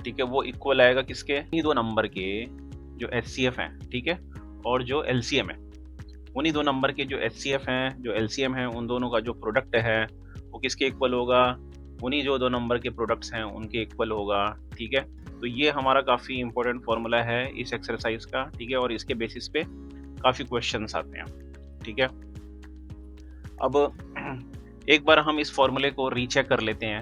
ठीक है, वो इक्वल आएगा किसके, ये 2 नंबर के जो HCF हैं, ठीक है, और जो LCM है। उन्हीं 2 नंबर के जो HCF हैं, जो LCM हैं, उन दोनों का जो प्रोडक्ट है वो किसके इक्वल होगा, उन्हीं जो 2 नंबर के प्रोडक्ट्स हैं उनके इक्वल होगा। ठीक है, तो ये हमारा काफ़ी इंपॉर्टेंट फॉर्मूला है इस एक्सरसाइज का। ठीक है, और इसके बेसिस पे काफ़ी क्वेश्चंस आते हैं। ठीक है, अब एक बार हम इस फॉर्मूले को रीचेक कर लेते हैं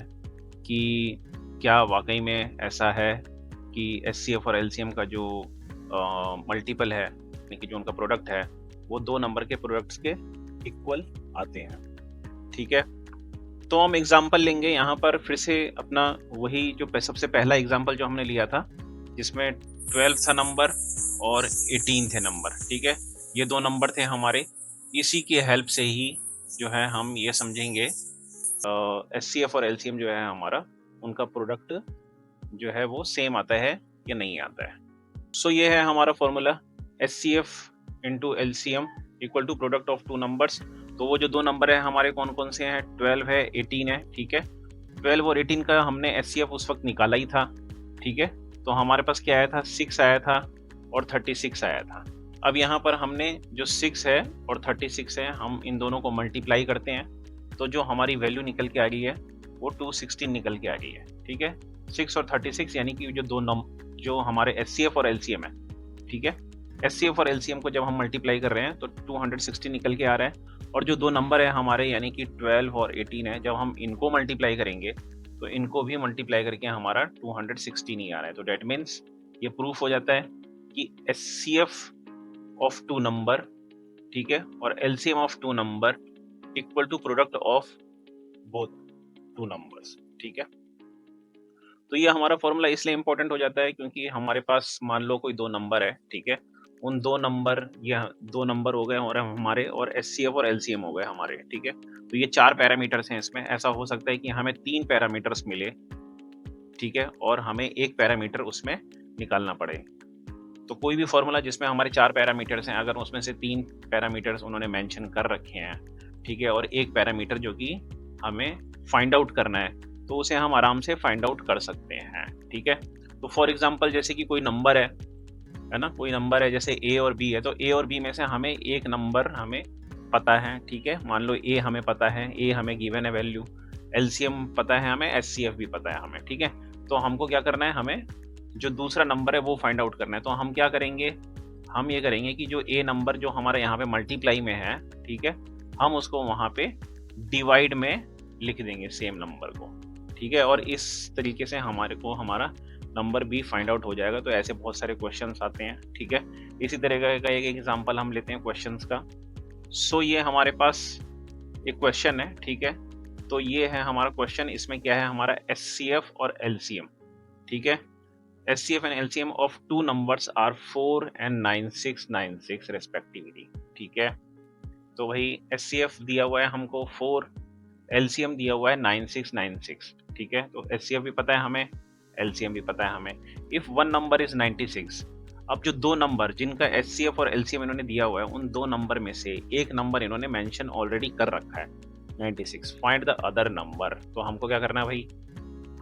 कि क्या वाकई में ऐसा है कि HCF और LCM का जो मल्टीपल है, यानी कि जो उनका प्रोडक्ट है, वो 2 नंबर के प्रोडक्ट्स के इक्वल आते हैं। ठीक है, तो हम एग्जाम्पल लेंगे यहाँ पर फिर से अपना वही जो सबसे पहला एग्जाम्पल जो हमने लिया था, जिसमें 12 था नंबर और 18 थे नंबर। ठीक है, ये 2 नंबर थे हमारे। इसी के हेल्प से ही जो है हम ये समझेंगे HCF और LCM जो है हमारा, उनका प्रोडक्ट जो है वो सेम आता है या नहीं आता है। सो ये है हमारा formula, HCF into LCM equal to product of 2 numbers. तो वो जो 2 नंबर है हमारे कौन कौन से हैं, 12 है, 18 है। ठीक है, 12 और 18 का हमने HCF उस वक्त निकाला ही था। ठीक है, तो हमारे पास क्या आया था, 6 आया था और 36 आया था। अब यहाँ पर हमने जो 6 है और 36 है, हम इन दोनों को मल्टीप्लाई करते हैं, तो जो हमारी वैल्यू निकल के आ गई है वो 216 निकल के आ गई है। ठीक है, 6 और 36 यानी कि जो हमारे HCF और LCM है। ठीक है, HCF और LCM को जब हम मल्टीप्लाई कर रहे हैं तो 260 निकल के आ रहा है, और जो 2 नंबर है हमारे यानी कि 12 और 18 है, जब हम इनको मल्टीप्लाई करेंगे तो इनको भी मल्टीप्लाई करके हमारा 216 ही आ रहा है। तो डेट मीन्स ये प्रूफ हो जाता है कि HCF ऑफ 2 नंबर, ठीक है, और LCM of 2 number equal to product of both 2 numbers. ठीक है, तो ये हमारा फॉर्मूला इसलिए इंपॉर्टेंट हो जाता है क्योंकि हमारे पास मान लो कोई 2 नंबर है। ठीक है, उन 2 नंबर, ये 2 नंबर हो गए और हमारे, और HCF और LCM हो गए हमारे। ठीक है, तो ये 4 पैरामीटर्स हैं इसमें। ऐसा हो सकता है कि हमें 3 पैरामीटर्स मिले, ठीक है, और हमें 1 पैरामीटर उसमें निकालना पड़े। तो कोई भी फॉर्मूला जिसमें हमारे 4 पैरामीटर्स हैं, अगर उसमें से 3 पैरामीटर्स उन्होंने मेंशन कर रखे हैं, ठीक है, और 1 पैरामीटर जो कि हमें फाइंड आउट करना है, तो उसे हम आराम से फाइंड आउट कर सकते हैं। ठीक है, तो फॉर एग्जांपल जैसे कि कोई नंबर है ना, कोई नंबर है जैसे A और B है, तो A और B में से हमें एक नंबर हमें पता है। ठीक है, मान लो A हमें पता है, A हमें गिवन है वैल्यू, LCM पता है हमें, HCF भी पता है हमें। ठीक है, तो हमको क्या करना है, हमें जो दूसरा नंबर है वो फाइंड आउट करना है। तो हम क्या करेंगे, हम ये करेंगे कि जो A नंबर जो हमारे यहाँ पे मल्टीप्लाई में है, ठीक है, हम उसको वहाँ पे डिवाइड में लिख देंगे सेम नंबर को। ठीक है, और इस तरीके से हमारे को हमारा नंबर भी फाइंड आउट हो जाएगा। तो ऐसे बहुत सारे क्वेश्चंस आते हैं। ठीक है, इसी तरह का एक एग्जांपल हम लेते हैं क्वेश्चंस का। सो ये हमारे पास एक क्वेश्चन है। ठीक है, तो ये है हमारा क्वेश्चन। इसमें क्या है हमारा एचसीएफ और एलसीएम, ठीक है। HCF and LCM of two numbers are 4 and 9696 respectively, ठीक है। तो वही एचसीएफ दिया हुआ है हमको 4, एलसीएम दिया हुआ है 9696, ठीक है। तो एचसीएफ भी पता है हमें, एलसीएम भी पता है हमें। इफ वन नंबर इज 96, अब जो दो नंबर जिनका एचसीएफ और एलसीएम इन्होंने दिया हुआ है, उन दो नंबर में से एक नंबर इन्होंने मेंशन ऑलरेडी कर रखा है 96, फाइंड द अदर नंबर। तो हमको क्या करना है भाई,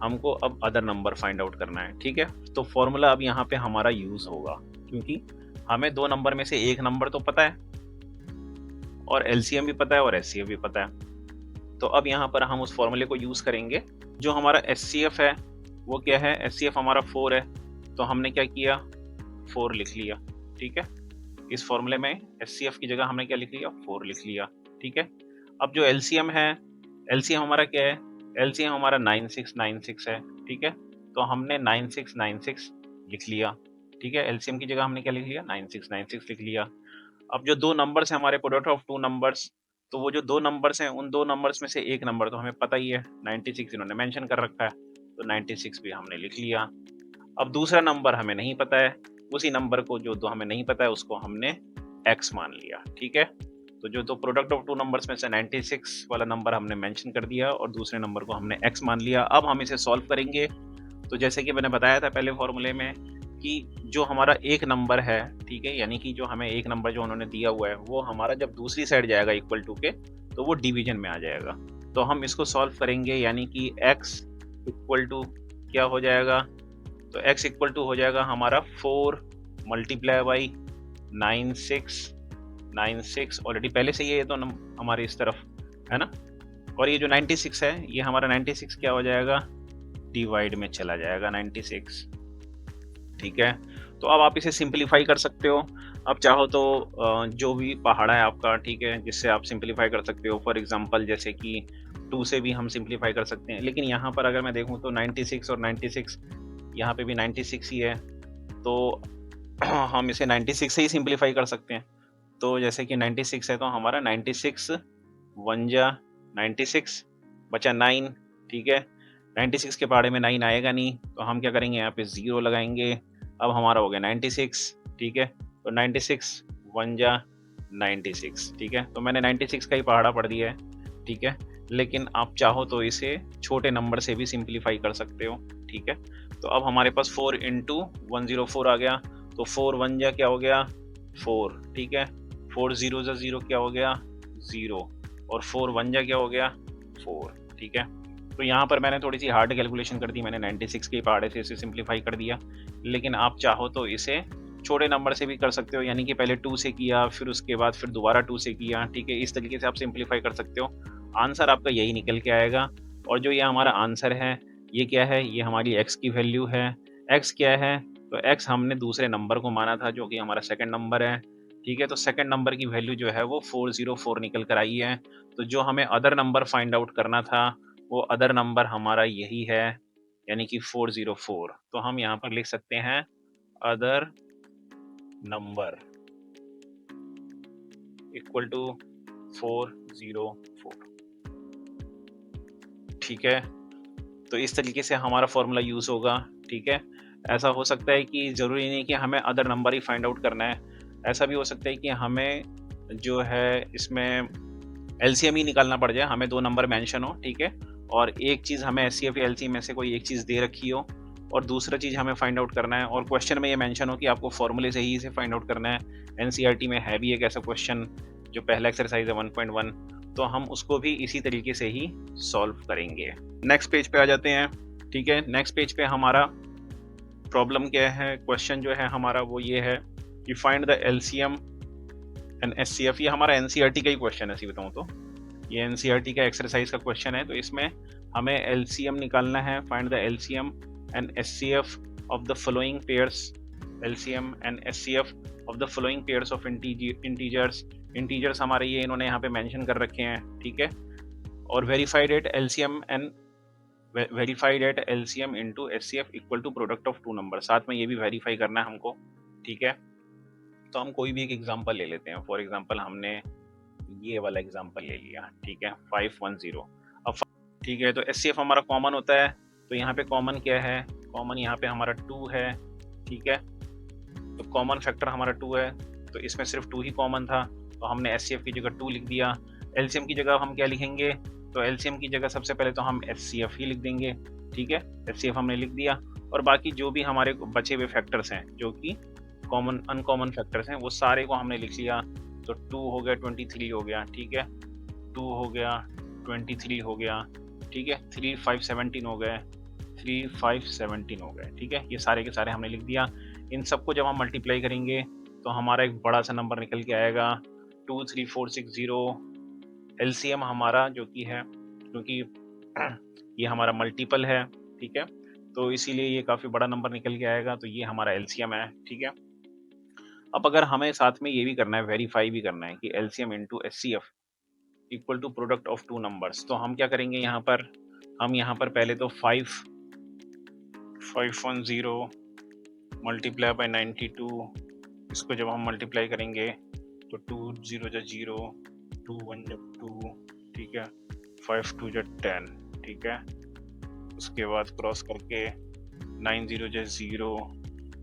हमको अब अदर नंबर फाइंड आउट करना है, ठीक है। तो फॉर्मूला अब यहाँ पे हमारा यूज होगा, क्योंकि हमें दो नंबर में से एक नंबर तो पता है और एलसीएम भी पता है और एचसीएफ भी पता है। तो अब यहाँ पर हम उस फॉर्मूले को यूज करेंगे। जो हमारा एचसीएफ है वो क्या है, एचसीएफ हमारा 4 है, तो हमने क्या किया, 4 लिख लिया, ठीक है। इस फॉर्मूले में एचसीएफ की जगह हमने क्या लिख लिया, 4 लिख लिया, ठीक है। अब जो एलसीएम है, एलसीएम हमारा क्या है, एलसीएम हमारा 9696 है, ठीक है। तो हमने 9696 लिख लिया, ठीक है। एलसीएम की जगह हमने क्या लिख लिया, 9696 लिख लिया। अब जो दो नंबर्स हैं हमारे, प्रोडक्ट ऑफ टू नंबर्स, तो वो जो दो नंबर्स हैं उन दो नंबर्स में से एक नंबर तो हमें पता ही है, 96 इन्होंने मेंशन कर रखा है, तो 96 भी हमने लिख लिया। अब दूसरा नंबर हमें नहीं पता है, उसी नंबर को जो दो हमें नहीं पता है उसको हमने x मान लिया, ठीक है। तो जो दो प्रोडक्ट ऑफ टू नंबर्स में से 96 वाला नंबर हमने मेंशन कर दिया और दूसरे नंबर को हमने x मान लिया। अब हम इसे सॉल्व करेंगे। तो जैसे कि मैंने बताया था पहले फॉर्मूले में कि जो हमारा एक नंबर है, ठीक है, यानी कि जो हमें एक नंबर जो उन्होंने दिया हुआ है वो हमारा जब दूसरी साइड जाएगा इक्वल टू के, तो वो डिवीजन में आ जाएगा। तो हम इसको सॉल्व करेंगे, यानी कि x इक्वल टू क्या हो जाएगा, तो x इक्वल टू हो जाएगा हमारा 4 मल्टीप्लाई बाई 9696, ऑलरेडी पहले से ही है तो हमारे इस तरफ है ना। और ये जो 96 है ये हमारा 96 क्या हो जाएगा, डिवाइड में चला जाएगा 96, ठीक है। तो अब आप इसे सिंपलीफाई कर सकते हो। अब चाहो तो जो भी पहाड़ा है आपका, ठीक है, जिससे आप सिंपलीफाई कर सकते हो। फॉर एग्जांपल जैसे कि 2 से भी हम सिंपलीफाई कर सकते हैं, लेकिन यहाँ पर अगर मैं देखूँ तो 96 और 96, यहाँ पे भी 96 ही है, तो हम इसे 96 से ही सिंपलीफाई कर सकते हैं। तो जैसे कि 96 है तो हमारा 96 1 जा 96 बचा 9, ठीक है। 96 के पहाड़े में 9 आएगा नहीं, तो हम क्या करेंगे, यहाँ पे 0 लगाएंगे। अब हमारा हो गया 96, ठीक है। तो 96 1 जा 96, ठीक है। तो मैंने 96 का ही पहाड़ा पढ़ दिया है, ठीक है। लेकिन आप चाहो तो इसे छोटे नंबर से भी सिंपलीफाई कर सकते हो, ठीक है। तो अब हमारे पास 4 इंटू 104 आ गया, तो 4 1 जा क्या हो गया 4, ठीक है। 4 0 जा 0 क्या हो गया 0, और 4 1 जा क्या हो गया 4, ठीक है। तो यहाँ पर मैंने थोड़ी सी हार्ड कैलकुलेशन कर दी, मैंने 96 के पहाड़े से इसे सिंपलीफाई कर दिया। लेकिन आप चाहो तो इसे छोटे नंबर से भी कर सकते हो, यानी कि पहले 2 से किया, फिर उसके बाद फिर दोबारा 2 से किया, ठीक है। इस तरीके से आप सिंपलीफाई कर सकते हो। आंसर आपका यही निकल के आएगा। और जो ये हमारा आंसर है ये क्या है, ये हमारी x की वैल्यू है। x क्या है, तो x हमने दूसरे नंबर को माना था जो कि हमारा सेकंड नंबर है, ठीक है। तो सेकंड नंबर की वैल्यू जो है वो 404 निकल कर आई है। तो जो हमें अदर नंबर फाइंड आउट करना था वो अदर नंबर हमारा यही है, यानी कि 404। तो हम यहाँ पर लिख सकते हैं अदर नंबर इक्वल टू 404, ठीक है। तो इस तरीके से हमारा फॉर्मूला यूज होगा, ठीक है। ऐसा हो सकता है कि ज़रूरी नहीं कि हमें अदर नंबर ही फाइंड आउट करना है, ऐसा भी हो सकता है कि हमें जो है इसमें एलसीएम ही निकालना पड़ जाए, हमें दो नंबर मेंशन हो, ठीक है। और एक चीज़ हमें एचसीएफ या एलसीएम में से कोई एक चीज़ दे रखी हो और दूसरा चीज़ हमें फाइंड आउट करना है, और क्वेश्चन में ये मेंशन हो कि आपको फॉर्मूले से ही इसे फाइंड आउट करना है। एनसीईआरटी में है भी एक ऐसा क्वेश्चन, जो पहला एक्सरसाइज है 1.1, तो हम उसको भी इसी तरीके से ही सॉल्व करेंगे। नेक्स्ट पेज पे आ जाते हैं, ठीक है। नेक्स्ट पेज पे हमारा प्रॉब्लम क्या है, क्वेश्चन जो है हमारा वो ये है कि find the LCM and HCF. ये हमारा एनसीईआरटी का ही क्वेश्चन है, बताऊँ तो ये एनसीईआरटी का एक्सरसाइज का क्वेश्चन है। तो इसमें हमें एलसीएम निकालना है, find the LCM and HCF of the following pairs, LCM and HCF of the following pairs of integers. Integers हमारे ये इन्होंने यहाँ पे मेंशन कर रखे हैं, ठीक है। और verified at LCM and verified at LCM into HCF equal to product of two number, साथ में ये भी वेरीफाई करना है हमको, ठीक है। तो हम कोई भी एक एग्जांपल ले लेते हैं। फॉर एग्जांपल हमने ये वाला एग्जांपल ले लिया, ठीक है, 510। अब ठीक है। तो एचसीएफ हमारा कॉमन होता है, तो यहाँ पे कॉमन क्या है, कॉमन यहाँ पे हमारा 2 है। ठीक है, तो कॉमन फैक्टर हमारा 2 है, तो इसमें सिर्फ 2 ही कॉमन था, तो हमने एचसीएफ की जगह 2 लिख दिया। एलसीएम की जगह हम क्या लिखेंगे, तो एलसीएम की जगह सबसे पहले तो हम एचसीएफ ही लिख देंगे। ठीक है, एचसीएफ हमने लिख दिया, और बाकी जो भी हमारे बचे हुए फैक्टर्स हैं जो कि कॉमन अनकॉमन फैक्टर्स हैं वो सारे को हमने लिख लिया। तो 2 हो गया, 23 हो गया। ठीक है, 2 हो गया, 23 हो गया। ठीक है, 3 5 17 हो गए, 3 5 17 हो गए। ठीक है, ये सारे के सारे हमने लिख दिया। इन सबको जब हम मल्टीप्लाई करेंगे तो हमारा एक बड़ा सा नंबर निकल के आएगा 23460। एलसीएम हमारा जो कि है, क्योंकि ये हमारा मल्टीपल है, ठीक है, तो इसीलिए ये काफ़ी बड़ा नंबर निकल के आएगा, तो ये हमारा एलसीएम है। ठीक है, अब अगर हमें साथ में ये भी करना है, वेरीफाई भी करना है कि LCM into HCF equal to product of 2 numbers, तो हम क्या करेंगे यहाँ पर, हम यहाँ पर पहले तो 510 मल्टीप्लाई बाय 92, इसको जब हम मल्टीप्लाई करेंगे तो 2 0 जा 0, 2 1 जा 2, ठीक है, 5 2 जा 10, ठीक है, उसके बाद क्रॉस करके 9 0 जा 0,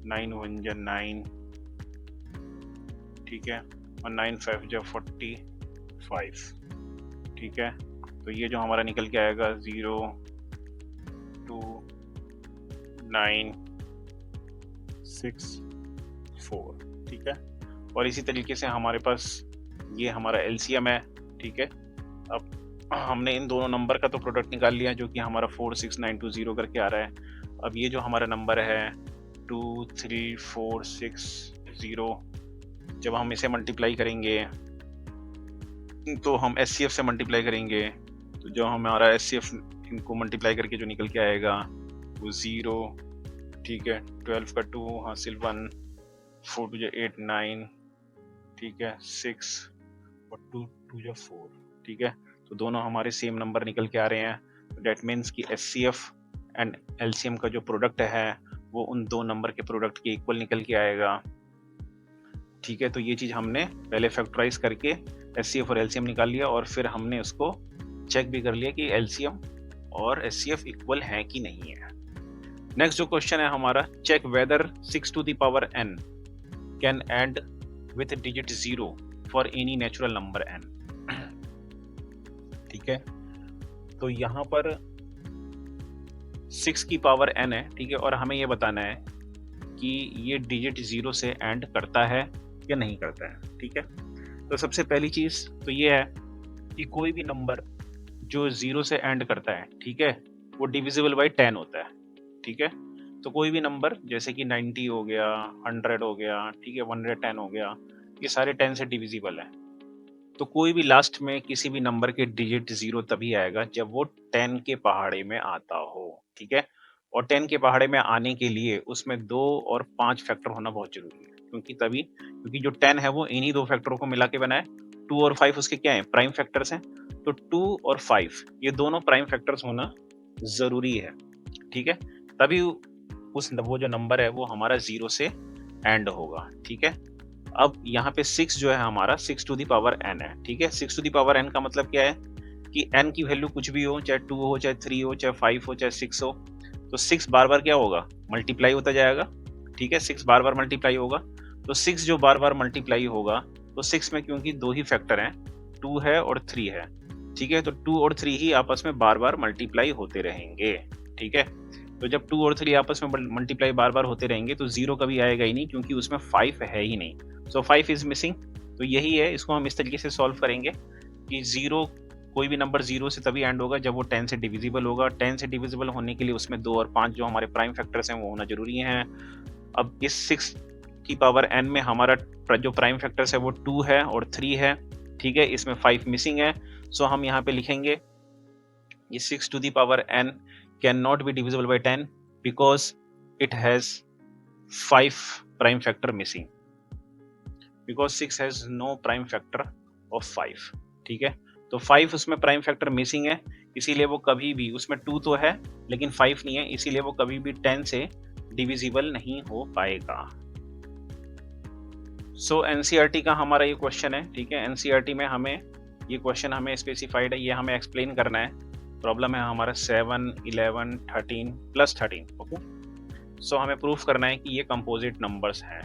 9 1 जा 9, ठीक है, और 9 5 जा 45, ठीक है, तो ये जो हमारा निकल के आएगा 0 2 9 6 4, ठीक है, और इसी तरीके से हमारे पास ये हमारा एलसीएम है। ठीक है, अब हमने इन दोनों नंबर का तो प्रोडक्ट निकाल लिया जो कि हमारा 46920 करके आ रहा है। अब ये जो हमारा नंबर है 23460, जब हम इसे मल्टीप्लाई करेंगे तो हम एचसीएफ से मल्टीप्लाई करेंगे, तो जो हमारा एचसीएफ इनको मल्टीप्लाई करके जो निकल के आएगा वो 0, ठीक है, 12 का 2 हासिल 1, 4 2 जा 8 9, ठीक है, 6 और 2 2 जा 4, ठीक है, तो दोनों हमारे सेम नंबर निकल के आ रहे हैं। डेट मीन्स कि एचसीएफ एंड एलसीएम का जो प्रोडक्ट है वो उन दो नंबर के प्रोडक्ट के इक्वल निकल के आएगा। ठीक है, तो ये चीज़ हमने पहले फैक्टराइज करके एचसीएफ और एलसीएम निकाल लिया, और फिर हमने उसको चेक भी कर लिया कि एलसीएम और एचसीएफ इक्वल है कि नहीं है। नेक्स्ट जो क्वेश्चन है हमारा, check whether 6 to the power n can end with digit 0 for any natural number n। ठीक है, तो यहाँ पर 6 की पावर n है, ठीक है, और हमें ये बताना है कि ये डिजिट 0 से एंड करता है या नहीं करता है। ठीक है, तो सबसे पहली चीज़ तो ये है कि कोई भी नंबर जो 0 से एंड करता है, ठीक है, वो डिविजिबल बाई 10 होता है। ठीक है, तो कोई भी नंबर जैसे कि 90 हो गया, 100 हो गया, ठीक है, 110 हो गया, ये सारे 10 से डिविजिबल है। तो कोई भी लास्ट में किसी भी नंबर के डिजिट 0 तभी आएगा जब वो 10 के पहाड़े में आता हो। ठीक है, और 10 के पहाड़े में आने के लिए उसमें 2 और 5 फैक्टर होना बहुत जरूरी है, क्योंकि जो 10 है वो इन्हीं दो फैक्टरों को मिला के बना है। 2 और 5 उसके क्या है, प्राइम फैक्टर्स हैं, तो 2 और 5 ये दोनों प्राइम फैक्टर्स होना जरूरी है। ठीक है, तभी वो जो नंबर है वो हमारा 0 से एंड होगा। ठीक है, अब यहाँ पे 6 जो है हमारा 6 to the power n है। ठीक है, 6 to the power n का मतलब क्या है कि n की वैल्यू कुछ भी हो, चाहे 2 हो, चाहे 3 हो, चाहे 5 हो, चाहे 6 हो, तो 6 बार बार क्या होगा, मल्टीप्लाई होता जाएगा। ठीक है, 6 बार बार मल्टीप्लाई होगा, तो 6 जो बार बार मल्टीप्लाई होगा, तो 6 में क्योंकि दो ही फैक्टर हैं, 2 है और 3 है। ठीक है, तो 2 और 3 ही आपस में बार बार मल्टीप्लाई होते रहेंगे। ठीक है, तो जब 2 और 3 आपस में मल्टीप्लाई बार बार होते रहेंगे तो 0 कभी आएगा ही नहीं, क्योंकि उसमें 5 है ही नहीं। सो 5 इज मिसिंग, तो यही है, इसको हम इस तरीके से सॉल्व करेंगे कि 0, कोई भी नंबर 0 से तभी एंड होगा जब वो 10 से डिविजिबल होगा। 10 से डिविजिबल होने के लिए उसमें 2 और 5 जो हमारे प्राइम फैक्टर्स हैं वो होना जरूरी हैं। अब इस 6 की पावर n में हमारा जो प्राइम फैक्टर्स है वो 2 है और 3 है। ठीक है, इसमें 5 मिसिंग है, सो हम यहाँ पे लिखेंगे ये 6 to the power n cannot be divisible by 10 because it has 5 prime factor missing, because 6 has no prime factor of 5। ठीक है, तो 5 उसमें प्राइम फैक्टर मिसिंग है, इसीलिए वो कभी भी, उसमें 2 तो है लेकिन 5 नहीं है, इसीलिए वो कभी भी 10 से डिविजिबल नहीं हो पाएगा। सो एनसीईआरटी का हमारा ये क्वेश्चन है। ठीक है, एनसीईआरटी में हमें ये क्वेश्चन हमें स्पेसिफाइड है, ये हमें एक्सप्लेन करना है प्रॉब्लम है हमारा 7, 11, 13 प्लस 13। ओके, सो हमें प्रूफ करना है कि ये कंपोजिट नंबर्स हैं।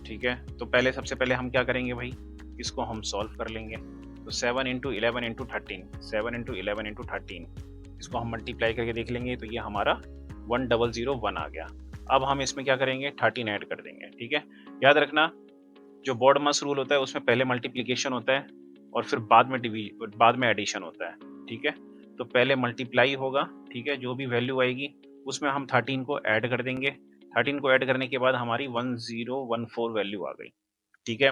ठीक है, तो पहले सबसे पहले हम क्या करेंगे भाई, इसको हम सॉल्व कर लेंगे। तो 7 इंटू 11 इंटू 13, 7 इंटू 11 इंटू 13, इसको हम मल्टीप्लाई करके देख लेंगे तो ये हमारा 1001 आ गया। अब हम इसमें क्या करेंगे, 13 ऐड कर देंगे। ठीक है, याद रखना जो BODMAS रूल होता है उसमें पहले मल्टीप्लिकेशन होता है और फिर बाद में एडिशन होता है। ठीक है, तो पहले मल्टीप्लाई होगा। ठीक है, जो भी वैल्यू आएगी उसमें हम 13 को ऐड कर देंगे। 13 को ऐड करने के बाद हमारी 1014 वैल्यू आ गई। ठीक है,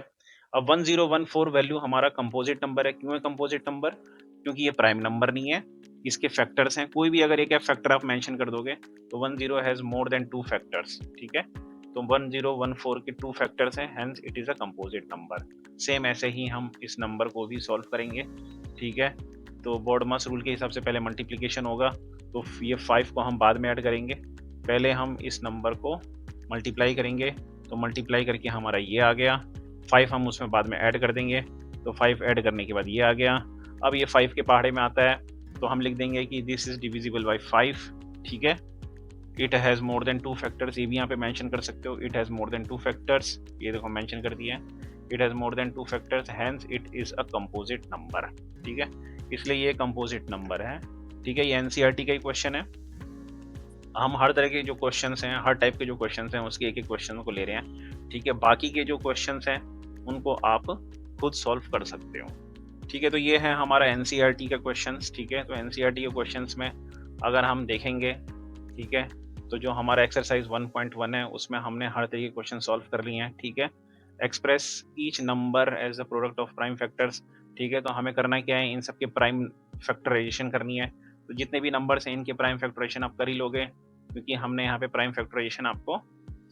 अब 1014 वैल्यू हमारा कंपोजिट नंबर है। क्यों है कंपोजिट नंबर? क्योंकि ये प्राइम नंबर नहीं है, इसके फैक्टर्स हैं। कोई भी अगर एक फैक्टर आप मेंशन कर दोगे तो 10 हैज मोर देन 2 फैक्टर्स। ठीक है, तो 1014 के 2 फैक्टर्स हैं, hence it is a composite number. Same ऐसे ही हम इस नंबर को भी सॉल्व करेंगे। ठीक है, तो BODMAS रूल के हिसाब से पहले मल्टीप्लिकेशन होगा, तो ये 5 को हम बाद में ऐड करेंगे। पहले हम इस नंबर को मल्टीप्लाई करेंगे, तो मल्टीप्लाई करके हमारा ये आ गया। 5 हम उसमें बाद में ऐड कर देंगे, तो 5 ऐड करने के बाद ये आ गया। अब ये 5 के पहाड़े में आता है, तो हम लिख देंगे कि दिस इज डिविजिबल बाय 5। ठीक है, it has more than 2 factors, ये भी यहाँ पे मेंशन कर सकते हो। It has more than 2 factors, ये देखो मेंशन कर दिया है। It has more than 2 factors, hence it is a composite number. ठीक है, इसलिए ये कंपोजिट नंबर है। ठीक है, ये NCERT का ही क्वेश्चन है। हम हर तरह के जो क्वेश्चंस हैं, हर टाइप के जो क्वेश्चंस हैं, उसके एक एक क्वेश्चन को ले रहे हैं। ठीक है, बाकी के जो क्वेश्चंस हैं उनको आप खुद सॉल्व कर सकते हो। ठीक है, तो ये है हमारा NCERT का क्वेश्चंस। ठीक है, तो NCERT के क्वेश्चंस में अगर हम देखेंगे, ठीक है, तो जो हमारा एक्सरसाइज 1.1 है उसमें हमने हर तरह के क्वेश्चन सॉल्व कर लिए हैं। ठीक है, express each number as a product of prime factors. ठीक है, तो हमें करना क्या है, इन सब के प्राइम फैक्टराइजेशन करनी है। तो जितने भी नंबर्स हैं इनके प्राइम फैक्टराइजेशन आप कर ही लोगे, क्योंकि हमने यहाँ पे प्राइम फैक्टराइजेशन आपको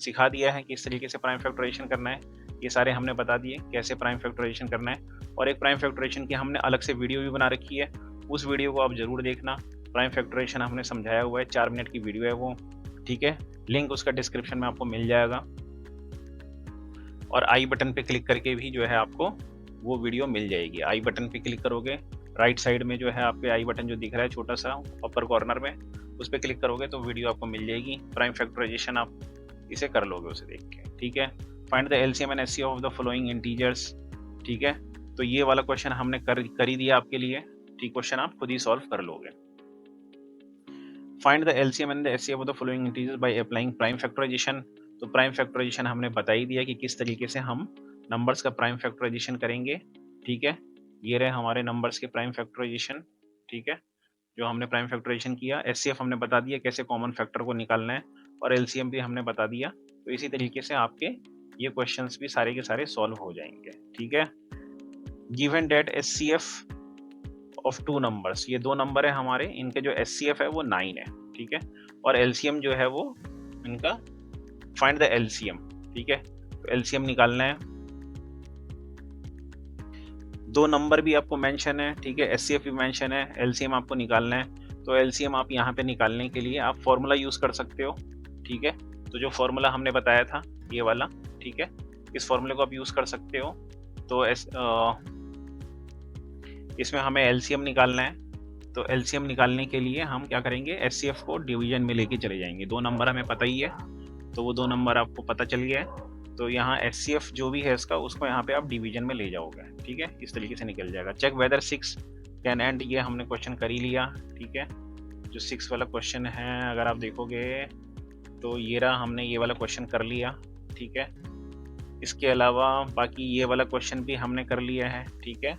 सिखा दिया है कि इस तरीके से प्राइम फैक्टराइजेशन करना है। ये सारे हमने बता दिए कैसे प्राइम फैक्टराइजेशन करना है, और एक प्राइम फैक्टराइजेशन की हमने अलग से वीडियो भी बना रखी है, उस वीडियो को आप जरूर देखना। प्राइम फैक्टराइजेशन हमने समझाया हुआ है, 4 मिनट की वीडियो है वो। ठीक है, लिंक उसका डिस्क्रिप्शन में आपको मिल जाएगा, और आई बटन पे क्लिक करके भी जो है आपको वो वीडियो मिल जाएगी। आई बटन पे क्लिक करोगे, राइट साइड में जो है आपके आई बटन जो दिख रहा है छोटा सा अपर कॉर्नर में, उस पर क्लिक करोगे तो वीडियो आपको मिल जाएगी। प्राइम फैक्टराइजेशन आप इसे कर लोगे उसे देख के। ठीक है, find the LCM and HCF of the following integers. ठीक है, तो ये वाला क्वेश्चन हमने कर ही दिया आपके लिए। ठीक, क्वेश्चन आप खुद ही सॉल्व कर लोगे। Find the LCM and the HCF of the following integers by applying prime factorization. तो प्राइम फैक्टराइजेशन हमने बता ही दिया कि किस तरीके से हम नंबर्स का प्राइम फैक्टराइजेशन करेंगे। ठीक है, ये रहे हमारे नंबर्स के प्राइम फैक्टराइजेशन। ठीक है, जो हमने प्राइम फैक्टराइजेशन किया। HCF हमने बता दिया कैसे कॉमन फैक्टर को निकालना है, और LCM भी हमने बता दिया। तो इसी तरीके से आपके ये क्वेश्चंस भी सारे के सारे सॉल्व हो जाएंगे। ठीक है, given that HCF of 2 numbers, ये 2 नंबर है हमारे, इनके जो HCF है वो 9 है। ठीक है, और LCM जो है वो इनका, फाइंड द LCM। ठीक है, तो LCM निकालना है। 2 नंबर भी आपको मेंशन है। ठीक है, HCF भी मेंशन है, LCM आपको निकालना है। तो LCM आप यहाँ पे निकालने के लिए आप फॉर्मूला यूज कर सकते हो। ठीक है, तो जो फॉर्मूला हमने बताया था ये वाला, ठीक है, इस फॉर्मूले को आप यूज कर सकते हो। तो इसमें हमें LCM निकालना है। तो LCM निकालने के लिए हम क्या करेंगे, HCF को डिवीजन में लेके चले जाएंगे। 2 नंबर हमें पता ही है, तो वो 2 नंबर आपको पता चल गया है। तो यहाँ HCF जो भी है इसका, उसको यहाँ पे आप डिवीजन में ले जाओगे। ठीक है, इस तरीके से निकल जाएगा। चेक वेदर 6 कैन एंड, ये हमने क्वेश्चन कर ही लिया। ठीक है, जो 6 वाला क्वेश्चन है अगर आप देखोगे तो ये रहा, हमने ये वाला क्वेश्चन कर लिया। ठीक है, इसके अलावा बाकी ये वाला क्वेश्चन भी हमने कर लिया है। ठीक है,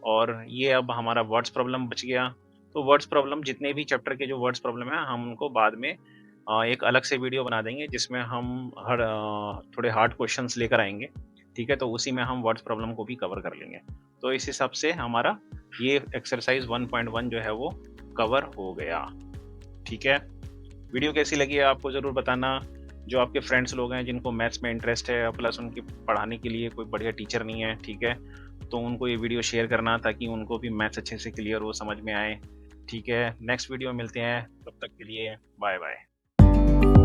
और ये अब हमारा वर्ड्स प्रॉब्लम बच गया। तो वर्ड्स प्रॉब्लम, जितने भी चैप्टर के जो वर्ड्स प्रॉब्लम है हम उनको बाद में एक अलग से वीडियो बना देंगे, जिसमें हम थोड़े हार्ड क्वेश्चंस लेकर आएंगे। ठीक है, तो उसी में हम वर्ड्स प्रॉब्लम को भी कवर कर लेंगे। तो इस हिसाब से हमारा ये एक्सरसाइज 1.1 जो है वो कवर हो गया। ठीक है, वीडियो कैसी लगी है आपको ज़रूर बताना। जो आपके फ्रेंड्स लोग हैं जिनको मैथ्स में इंटरेस्ट है, प्लस उनकी पढ़ाने के लिए कोई बढ़िया टीचर नहीं है, ठीक है, तो उनको ये वीडियो शेयर करना, ताकि उनको भी मैथ्स अच्छे से क्लियर हो, समझ में आए। ठीक है, नेक्स्ट वीडियो मिलते हैं, तब तक के लिए बाय बाय।